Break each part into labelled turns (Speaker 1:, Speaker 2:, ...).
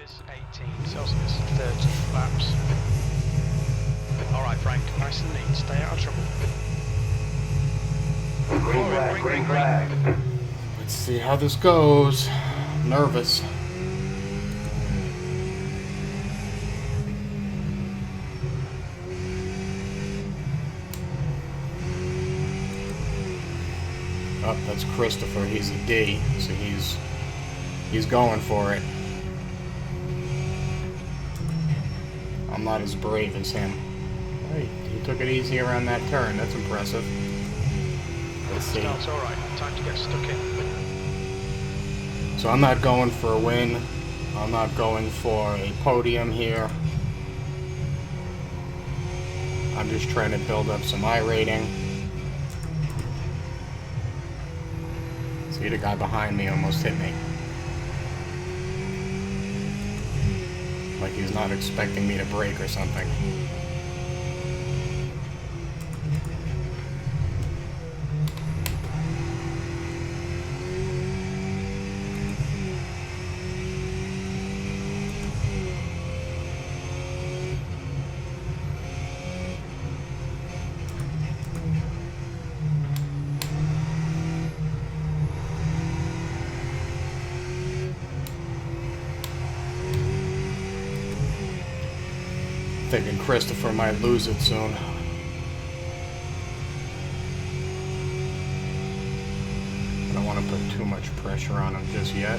Speaker 1: Celsius 18, Celsius 30 flaps. Alright Frank, nice and neat, stay out of trouble.
Speaker 2: Green flag.
Speaker 3: Let's see how this goes. I'm nervous. Oh, that's Christopher. He's a D, so he's going for it. I'm not as brave as him. Hey, he took it easy around that turn. That's impressive. Let's see.
Speaker 1: Start's alright, time to get stuck in.
Speaker 3: So I'm not going for a win. I'm not going for a podium here. I'm just trying to build up some iRating. See, the guy behind me almost hit me. Like he's not expecting me to brake or something. Thinking Christopher might lose it soon. I don't want to put too much pressure on him just yet.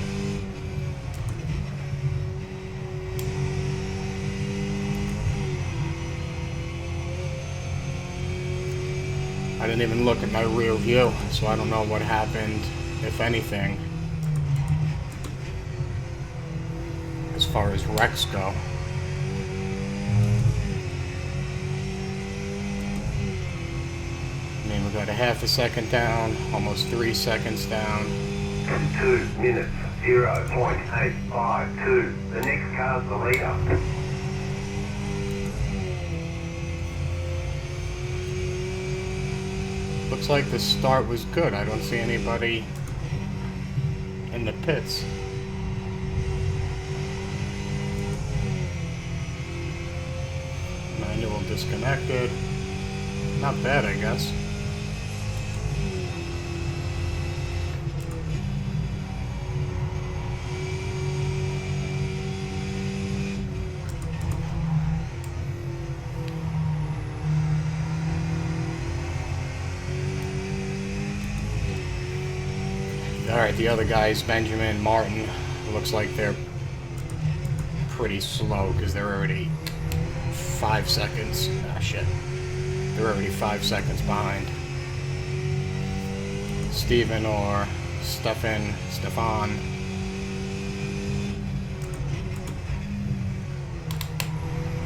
Speaker 3: I didn't even look at my rear view, so I don't know what happened, if anything, as far as wrecks go. I mean, we got a half a second down, almost 3 seconds down.
Speaker 2: 2 minutes, 0.852. The next car's the leader.
Speaker 3: Looks like the start was good. I don't see anybody in the pits. Manual disconnected. Not bad, I guess. Alright, the other guys, Benjamin, Martin, looks like they're pretty slow because they're already 5 seconds. Ah, shit. They're already 5 seconds behind. Stephen or Stefan.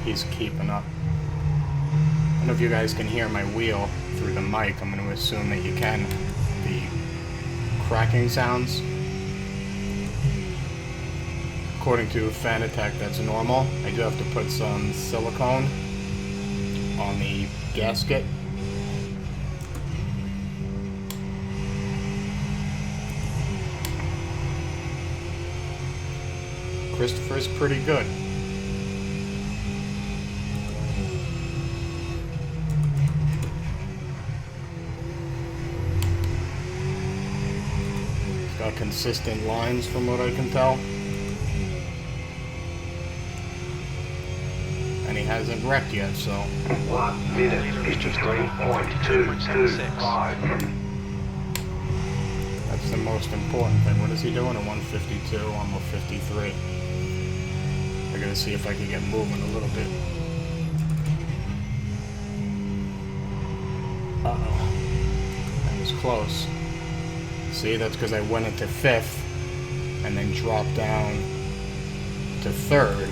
Speaker 3: He's keeping up. I don't know if you guys can hear my wheel through the mic. I'm going to assume that you can. The cracking sounds. According to Fanatec, that's normal. I do have to put some silicone on the gasket. Christopher's pretty good. He's got consistent lines from what I can tell. And he hasn't wrecked yet, so
Speaker 2: 1 minute, 53.225.
Speaker 3: that's the most important thing. What is he doing at 152? Almost 53. I gotta see if I can get moving a little bit. Uh-oh. That was close. See, that's because I went into 5th and then dropped down to 3rd.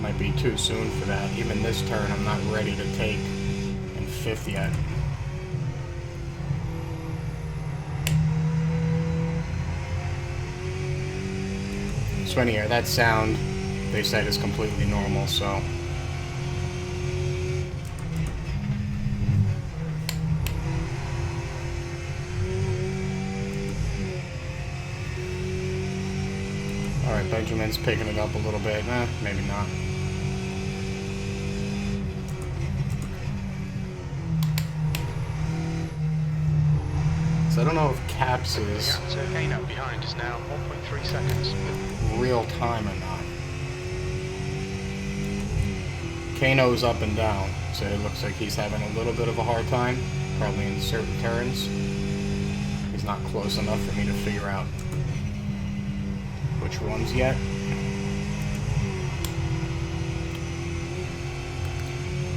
Speaker 3: Might be too soon for that. Even this turn, I'm not ready to take in 5th yet. So anyhow, that sound, they said, is completely normal, so... Alright, Benjamin's picking it up a little bit. Maybe not. So I don't know if Caps is
Speaker 1: Kano behind is now 1.3 seconds.
Speaker 3: real time or not. Kano's up and down, so it looks like he's having a little bit of a hard time, probably in certain turns. He's not close enough for me to figure out which ones yet.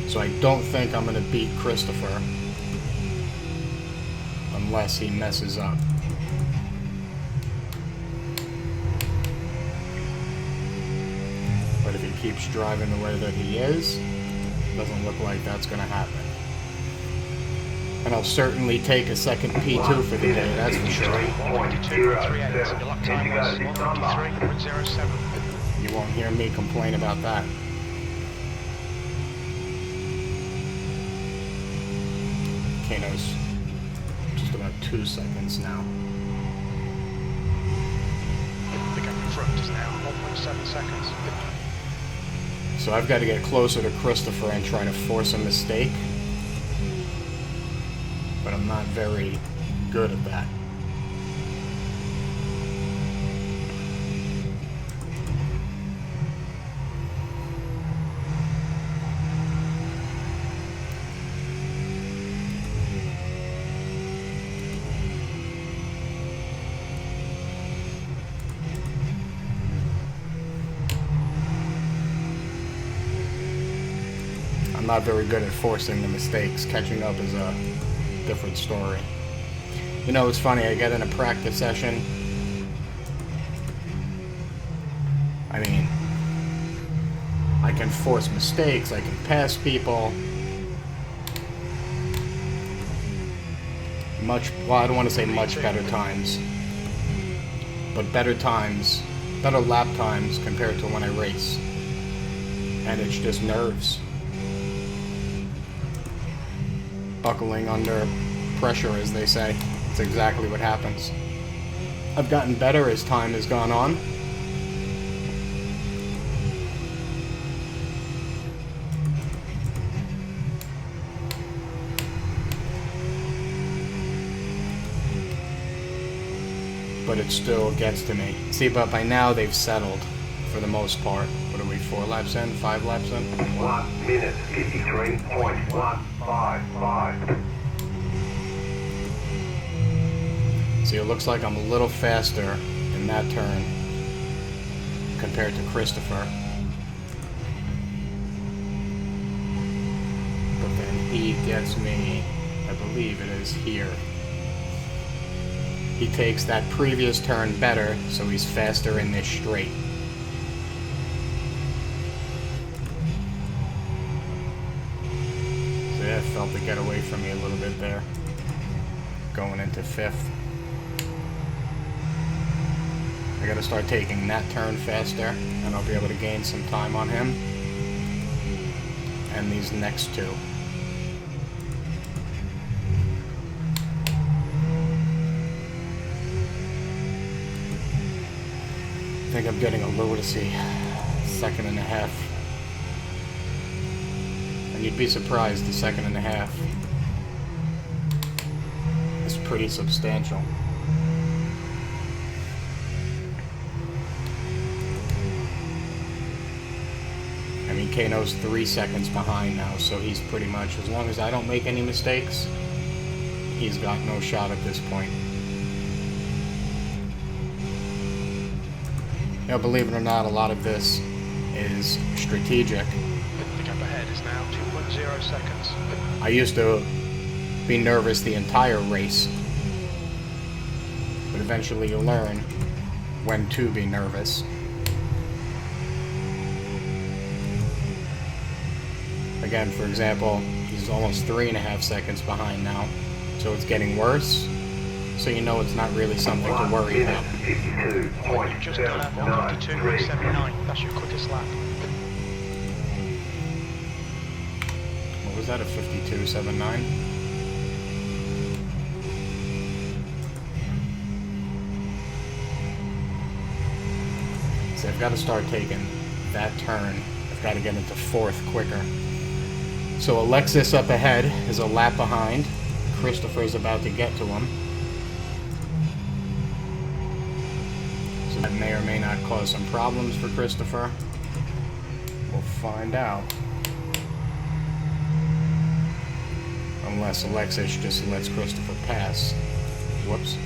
Speaker 3: So I don't think I'm going to beat Christopher unless he messes up. But if he keeps driving the way that he is, doesn't look like that's going to happen. And I'll certainly take a second P2 for the day, that's for sure.
Speaker 1: 122.38. Your lap time was 153.07.
Speaker 3: You won't hear me complain about that. Kano's just about 2 seconds now.
Speaker 1: The gap in front is now 1.7 seconds.
Speaker 3: So I've got to get closer to Christopher and try to force a mistake. But I'm not very good at that. I'm not very good at forcing the mistakes. Catching up is a different story. You know, it's funny, I get in a practice session. I mean, I can force mistakes, I can pass people. Well, I don't want to say much better times, but better times, better lap times compared to when I race. And it's just nerves. Buckling under pressure, as they say. It's exactly what happens. I've gotten better as time has gone on. But it still gets to me. See, but by now they've settled for the most part. What are we, 4 laps in? 5 laps in?
Speaker 2: 1 minute 53.155.
Speaker 3: See, it looks like I'm a little faster in that turn compared to Christopher. But then he gets me, I believe it is here. He takes that previous turn better, so he's faster in this straight. So yeah, it felt to get away from me a little bit there. Going into 5th. I gotta start taking that turn faster, and I'll be able to gain some time on him. And these next two. I think I'm getting a lunacy. 2.5. And you'd be surprised, the 2.5 is pretty substantial. I mean, Kano's 3 seconds behind now, so he's pretty much, as long as I don't make any mistakes, he's got no shot at this point. You know, believe it or not, a lot of this is strategic.
Speaker 1: The gap ahead is now 2.0 seconds.
Speaker 3: I used to be nervous the entire race, but eventually you learn when to be nervous. Again, for example, he's almost 3.5 seconds behind now, so it's getting worse. So you know it's not really something to worry about.
Speaker 1: You've just done at 152.79. That's your quickest lap.
Speaker 3: What was that, a 52.79? So I've got to start taking that turn. I've got to get into 4th quicker. So Alexis up ahead is a lap behind. Christopher's about to get to him. So that may or may not cause some problems for Christopher. We'll find out. Unless Alexis just lets Christopher pass. Whoops.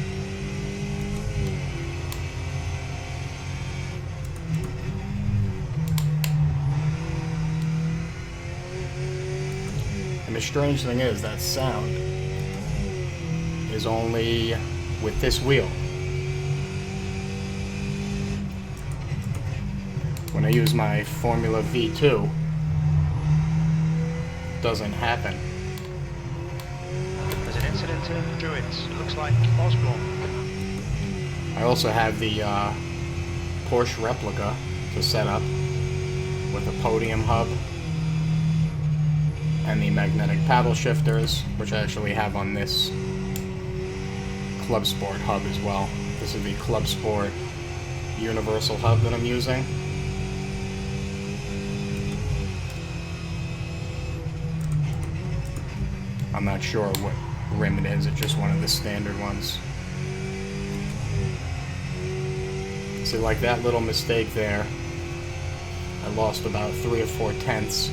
Speaker 3: And the strange thing is that sound is only with this wheel. When I use my Formula V2, it doesn't happen.
Speaker 1: There's an incident in Druids. It looks like Osborne.
Speaker 3: I also have the Porsche replica to set up with a podium hub and the magnetic paddle shifters, which I actually have on this Club Sport hub as well. This is the Club Sport universal hub that I'm using. I'm not sure what rim it is, it's just one of the standard ones. See, like that little mistake there, I lost about 3 or 4 tenths.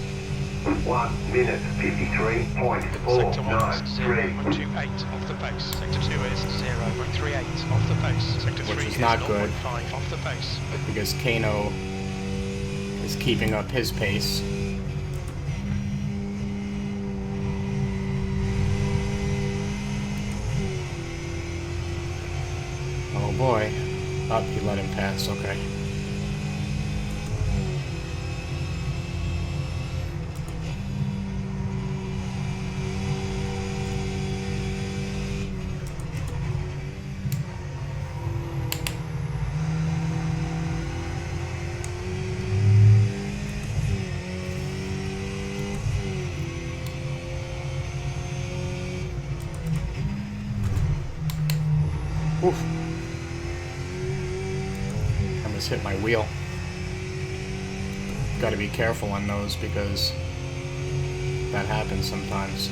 Speaker 2: 1 minute 53.493.
Speaker 1: Sector 1 is 0.28 off the pace. Sector 2 is 0.38 off the pace. Sector 3
Speaker 3: Which is
Speaker 1: is
Speaker 3: not good.
Speaker 1: 0.5 off the pace.
Speaker 3: Because Kano is keeping up his pace. Oh boy. Oh, he let him pass, okay. Oof. I almost hit my wheel. Gotta be careful on those because that happens sometimes.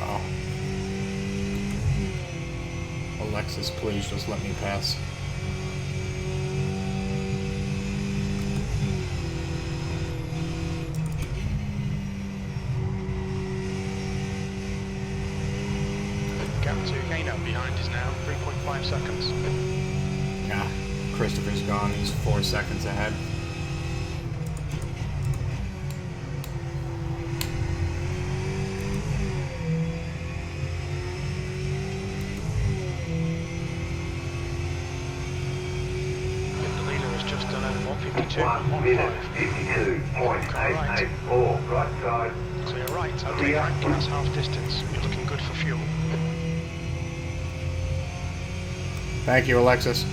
Speaker 3: Oh. Alexis, please just let me pass.
Speaker 1: Gap to Kano behind is now 3.5 seconds.
Speaker 3: Yeah, Christopher's gone. He's 4 seconds ahead.
Speaker 1: The leader has just done a 152.
Speaker 2: 1 minute 52.884. Right side.
Speaker 1: Clear right. Okay, Frank, that's half distance. You're looking good for fuel.
Speaker 3: Thank you, Alexis.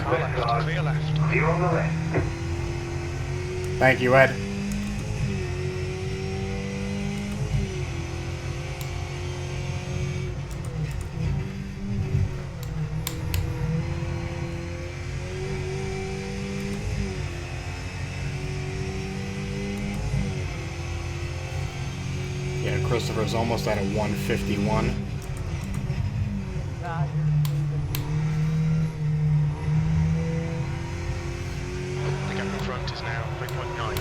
Speaker 1: Car left, clear left.
Speaker 2: Clear on the left.
Speaker 3: Thank you, Ed. Yeah, Christopher's almost at a 151.
Speaker 1: The gap in front is now 3.9.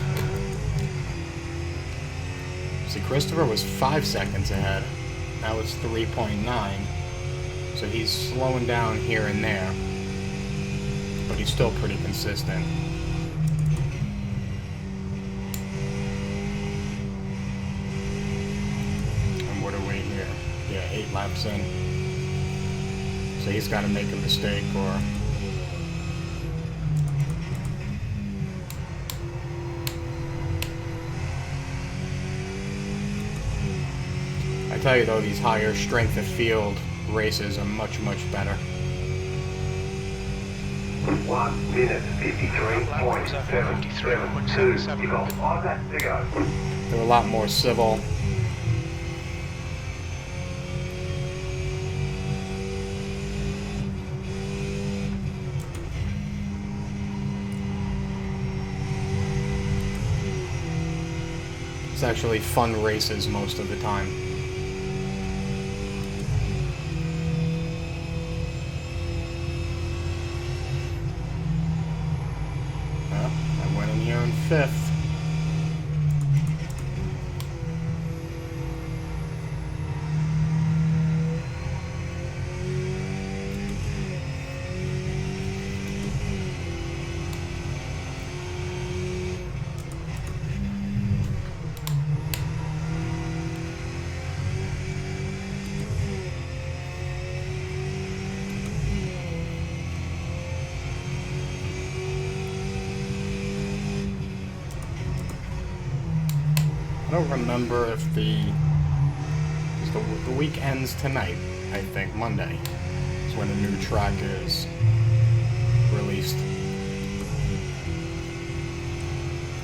Speaker 3: See, Christopher was 5 seconds ahead. Now it's 3.9. So he's slowing down here and there. But he's still pretty consistent. And what are we here? laps in. So he's got to make a mistake or... I tell you though, these higher strength of field races are much, much better.
Speaker 2: 1 minute 53.772. You've got 5 laps to go.
Speaker 3: They're a lot more civil. It's actually fun races most of the time. Well, I went in here in 5th. I don't remember if the week ends tonight. I think Monday is when a new track is released.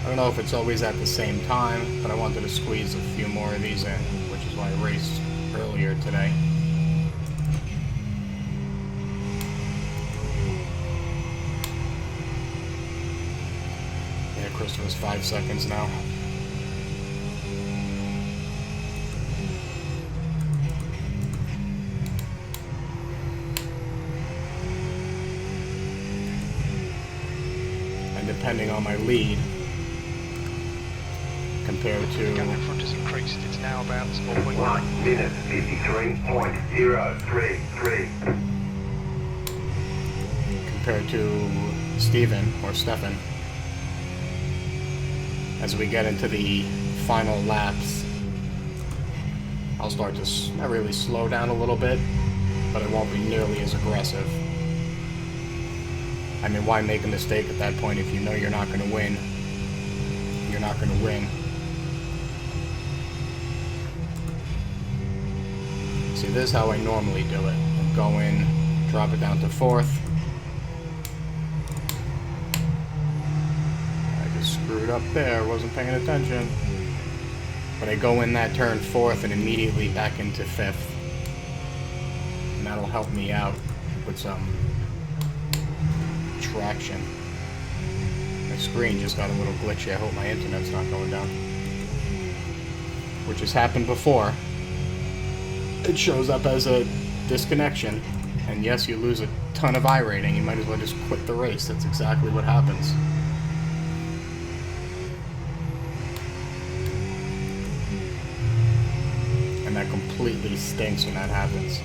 Speaker 3: I don't know if it's always at the same time, but I wanted to squeeze a few more of these in, which is why I raced earlier today. Yeah, Christopher's 5 seconds now. Depending on my lead, compared to...
Speaker 1: The gap in front has increased. It's now about 4.9.
Speaker 2: 1 minute 53.033.
Speaker 3: Compared to Stephen, or Stefan. As we get into the final laps, I'll start to not really slow down a little bit, but it won't be nearly as aggressive. I mean, why make a mistake at that point if you know you're not going to win? You're not going to win. See, this is how I normally do it. Go in, drop it down to 4th. I just screwed up there, wasn't paying attention. But I go in that turn 4th and immediately back into 5th. And that'll help me out with some traction. My screen just got a little glitchy. I hope my internet's not going down. Which has happened before. It shows up as a disconnection. And yes, you lose a ton of iRating. You might as well just quit the race. That's exactly what happens. And that completely stinks when that happens.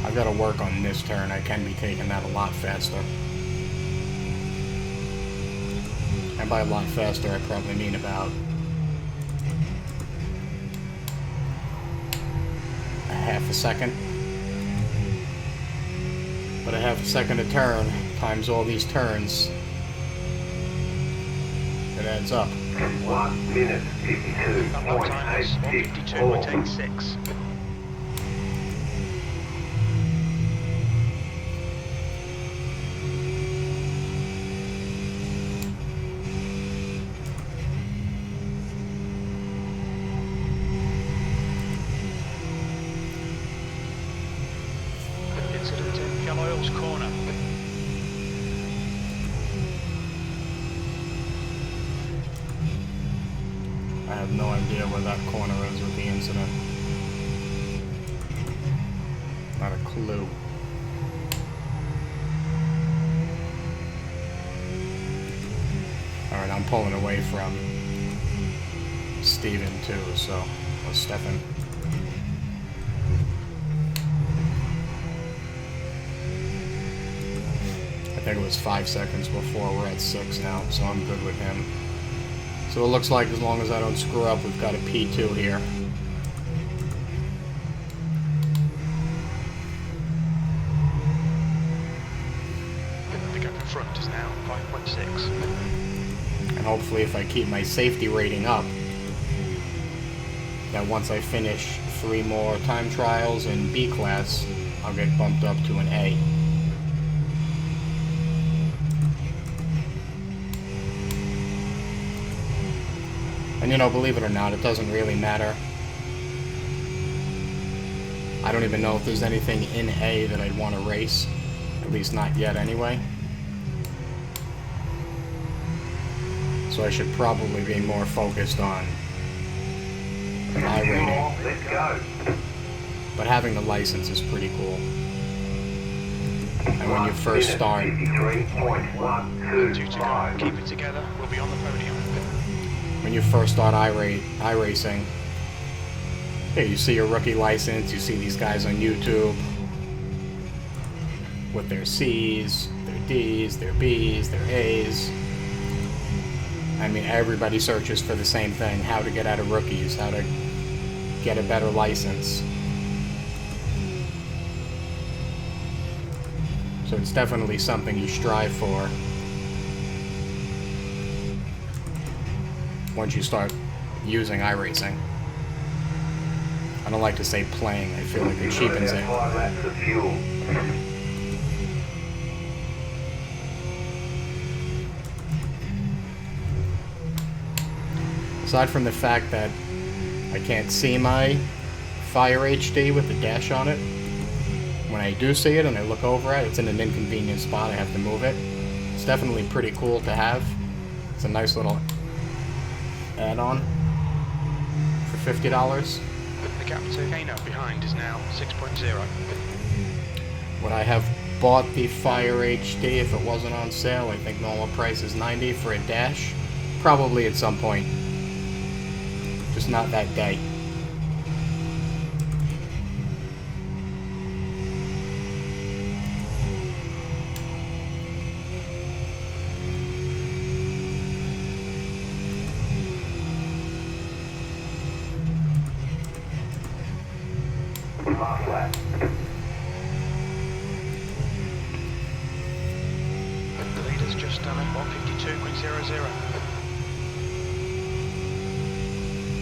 Speaker 3: I've got to work on this turn. I can be taking that a lot faster. And by a lot faster, I probably mean about a half a second. But a half a second a turn times all these turns, it adds up.
Speaker 2: 1 minute 52.864.
Speaker 1: 152.86. Incident in Oil's corner.
Speaker 3: I have no idea where that corner is with the incident. Not a clue. Alright, I'm pulling away from Steven too, so, or Stefan. think it was 5 seconds before. We're at 6 now, so I'm good with him. So it looks like as long as I don't screw up, we've got a P2 here.
Speaker 1: The gap in front is now 5.6.
Speaker 3: And hopefully if I keep my safety rating up, that once I finish 3 more time trials in B class, I'll get bumped up to an A. And you know, believe it or not, it doesn't really matter. I don't even know if there's anything in A that I'd want to race. At least not yet anyway. So I should probably be more focused on iRating.
Speaker 2: Let's go.
Speaker 3: But having the license is pretty cool. And when you first start,
Speaker 2: 53.125.
Speaker 1: 2 to go. Keep it together. We'll be on the podium.
Speaker 3: when you first start iRacing, yeah, you see your rookie license, you see these guys on YouTube with their C's, their D's, their B's, their A's. I mean, everybody searches for the same thing: how to get out of rookies, how to get a better license. So it's definitely something you strive for once you start using iRacing. I don't like to say playing, I feel like it cheapens it.
Speaker 2: 5 laps of fuel.
Speaker 3: Aside from the fact that I can't see my Fire HD with the dash on it, when I do see it and I look over it, it's in an inconvenient spot, I have to move it. It's definitely pretty cool to have. It's a nice little add-on for $50.
Speaker 1: The gap to Kano behind is now 6.0.
Speaker 3: Would I have bought the Fire HD if it wasn't on sale? I think normal price is $90 for a dash. Probably at some point. Just not that day.
Speaker 2: Last lap.
Speaker 1: The leader's just done at 152.00.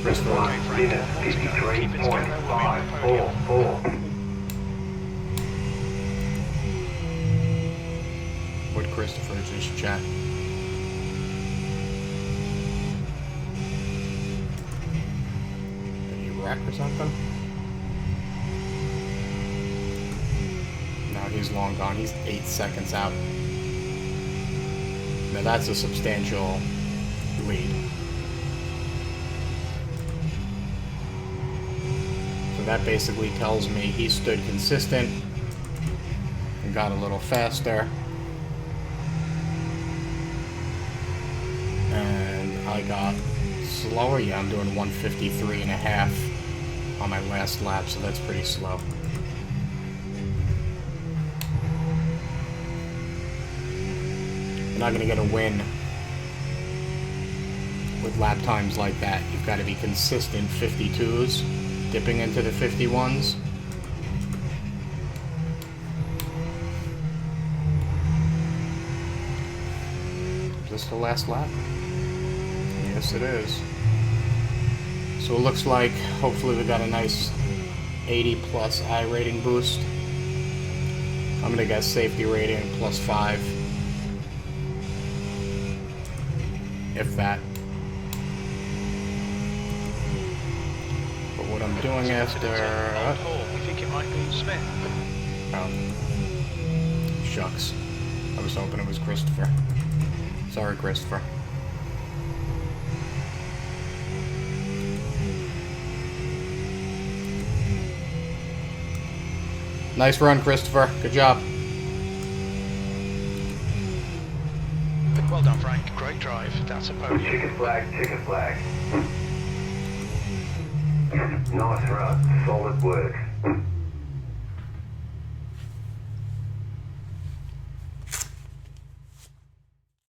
Speaker 3: Chris Ford.
Speaker 2: 1 minute 53.544.
Speaker 3: What Christopher just chat? Did he wreck or something? No, he's long gone. He's 8 seconds out. Now that's a substantial lead. So that basically tells me he stood consistent and got a little faster. And I got slower. Yeah, I'm doing 153.5 on my last lap, so that's pretty slow. You're not going to get a win with lap times like that. You've got to be consistent 52s, dipping into the 51s. Is this the last lap? Yes, it is. So it looks like hopefully we got a nice 80 plus iRating boost. I'm going to guess safety rating +5. If that. But what I'm doing after...
Speaker 1: We think it might be Smith.
Speaker 3: Oh. Shucks. I was hoping it was Christopher. Sorry, Christopher. Nice run, Christopher. Good job.
Speaker 1: Well done, Frank. Great drive. That's a podium.
Speaker 2: Ticket flag, ticket flag. Nice run, solid work.